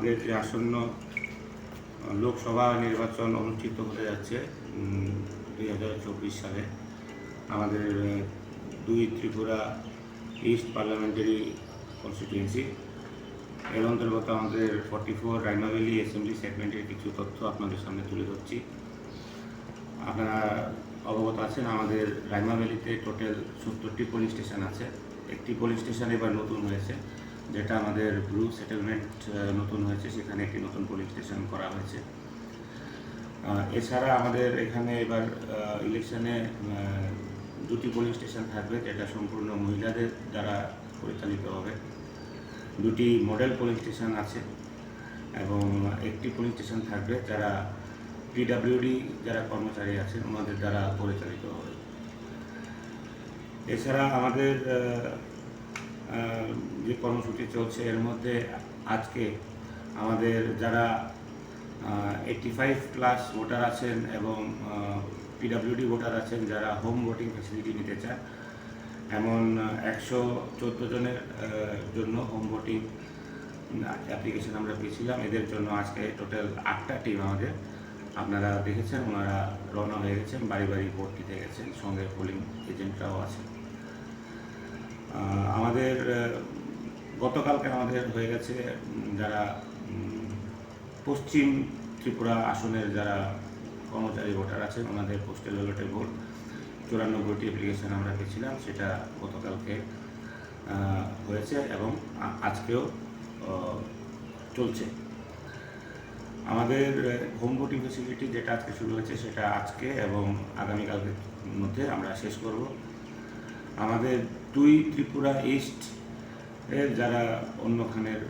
আমাদের যে আসন্ন লোকসভা নির্বাচন অনুষ্ঠিত হতে যাচ্ছে 2024 সালে আমাদের দুই ত্রিপুরা ইস্ট পার্লামেন্টারি কনস্টিটিউয়েন্সি এর অন্তর্গত আমাদের 44 রাইমা ভ্যালি অ্যাসেম্বলি সেগমেন্টের কিছু তথ্য আপনাদের সামনে তুলে ধরছি। আপনারা অবগত আছেন আমাদের রাইমা ভ্যালিতে টোটাল 70টি পোলিং স্টেশন আছে। একটি পোলিং স্টেশন এবার নতুন হয়েছে, যেটা আমাদের ব্রু সেটেলমেন্ট নতুন হয়েছে, সেখানে একটি নতুন পোলিং স্টেশন করা হয়েছে। এছাড়া আমাদের এখানে এবার ইলেকশনে দুটি পোলিং স্টেশন থাকবে, যেটা সম্পূর্ণ মহিলাদের দ্বারা পরিচালিত হবে। দুটি মডেল পোলিং স্টেশন আছে এবং একটি পোলিং স্টেশন থাকবে যারা পিডাব্লিউডি যারা কর্মচারী আছেন ওনাদের দ্বারা পরিচালিত হবে। এছাড়া আমাদের যে কর্মসূচি চলছে এর মধ্যে আজকে আমাদের যারা 85+ ভোটার আছেন এবং পিডাব্লিউডি ভোটার আছেন যারা হোম ভোটিং ফ্যাসিলিটি নিতে চান, এমন 114 জনের জন্য হোম ভোটিং অ্যাপ্লিকেশন আমরা পেয়েছিলাম। এদের জন্য আজকে টোটাল 8টা টিম আমাদের আপনারা দেখেছেন, ওনারা রওনা হয়ে গেছেন, বাড়ি বাড়ি ভোট দিতে গেছেন, সঙ্গে পোলিং এজেন্টরাও আছে। আমাদের গতকালকে আমাদের হয়ে গেছে যারা পশ্চিম ত্রিপুরা আসনের যারা কর্মচারী ভোটার আছেন ওনাদের পোস্টাল ব্যালটে ভোট 94টি অ্যাপ্লিকেশন আমরা পেয়েছিলাম, সেটা গতকালকে হয়েছে এবং আজকেও চলছে। আমাদের হোম ভোটিং ফেসিলিটি যেটা আজকে শুরু হয়েছে সেটা আজকে এবং আগামীকালকের মধ্যে আমরা শেষ করব। আমাদের দুই ত্রিপুরা ইস্ট এর যারা অন্যখানের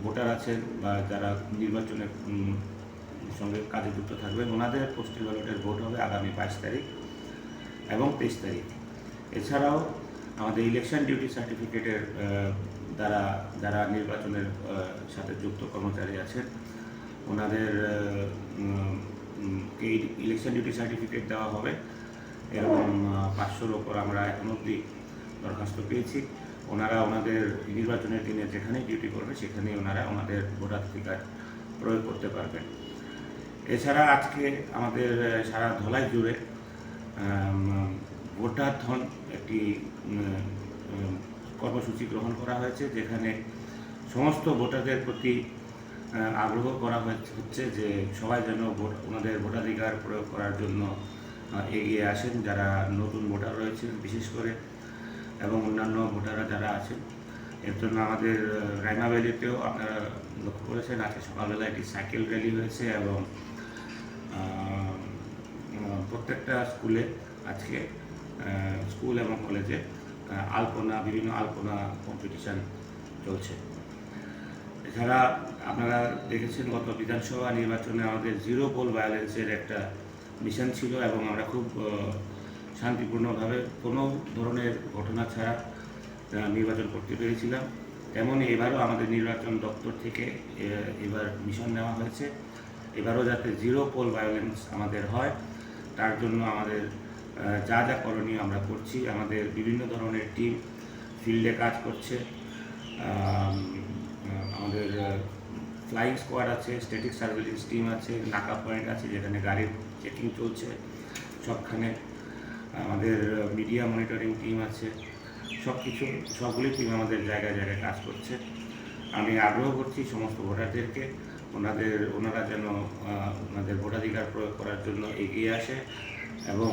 ভোটার আছেন বা যারা নির্বাচনের সঙ্গে কাজে যুক্ত থাকবেন ওনাদের পোস্টাল ব্যালটের ভোট হবে আগামী 22 তারিখ এবং 23 তারিখ। এছাড়াও আমাদের ইলেকশন ডিউটি সার্টিফিকেটের দ্বারা যারা নির্বাচনের সাথে যুক্ত কর্মচারী আছেন ওনাদের এই ইলেকশন ডিউটি সার্টিফিকেট দেওয়া হবে। এরকম 500-র ওপর আমরা এখন অবধি দরখাস্ত পেয়েছি। ওনারা ওনাদের নির্বাচনের দিনে যেখানে ডিউটি করবে সেখানেই ওনারা ওনাদের ভোটাধিকার প্রয়োগ করতে পারবেন। এছাড়া আজকে আমাদের সারা ধলাই জুড়ে ভোটারধন একটি কর্মসূচি গ্রহণ করা হয়েছে, যেখানে সমস্ত ভোটারদের প্রতি আগ্রহ করা হচ্ছে যে সবাই যেন ওনাদের ভোটাধিকার প্রয়োগ করার জন্য এগিয়ে আসেন, যারা নতুন ভোটার রয়েছেন বিশেষ করে এবং অন্যান্য ভোটাররা যারা আছেন। এর জন্য আমাদের রাইমা ভ্যালিতেও আপনারা লক্ষ্য করেছেন আজকে সকালবেলা একটি সাইকেল র্যালি হয়েছে এবং প্রত্যেকটা স্কুলে আজকে স্কুল এবং কলেজে বিভিন্ন আলপনা কম্পিটিশান চলছে। এছাড়া আপনারা দেখেছেন গত বিধানসভা নির্বাচনে আমাদের জিরো পোল ভায়োলেন্সের একটা মিশন ছিল এবং আমরা খুব শান্তিপূর্ণভাবে কোনো ধরনের ঘটনা ছাড়া নির্বাচন করতে পেরেছিলাম। তেমনই এবারও আমাদের নির্বাচন দপ্তর থেকে এবার মিশন নেওয়া হয়েছে, এবারও যাতে জিরো পোল ভায়োলেন্স আমাদের হয় তার জন্য আমাদের যা যা করণীয় আমরা করছি। আমাদের বিভিন্ন ধরনের টিম ফিল্ডে কাজ করছে, আমাদের ফ্লাইং স্কোয়াড আছে, স্ট্যাটিক সার্ভেলেন্স টিম আছে, নাকা পয়েন্ট আছে যেখানে গাড়ির চেকিং চলছে সবখানে, আমাদের মিডিয়া মনিটরিং টিম আছে, সবগুলি টিম আমাদের জায়গায় জায়গায় কাজ করছে। আমি আগ্রহ করছি সমস্ত ভোটারদেরকে ওনারা যেন ওনাদের ভোটাধিকার প্রয়োগ করার জন্য এগিয়ে আসে এবং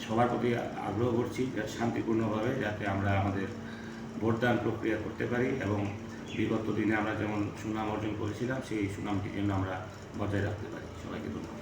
সবার প্রতি আগ্রহ করছি শান্তিপূর্ণভাবে যাতে আমরা আমাদের ভোটদান প্রক্রিয়া করতে পারি এবং বিগত দিনে আমরা যেমন সুনাম অর্জন করেছিলাম সেই সুনামটি যেন আমরা বজায় রাখতে পারি। সবাইকে ধন্যবাদ।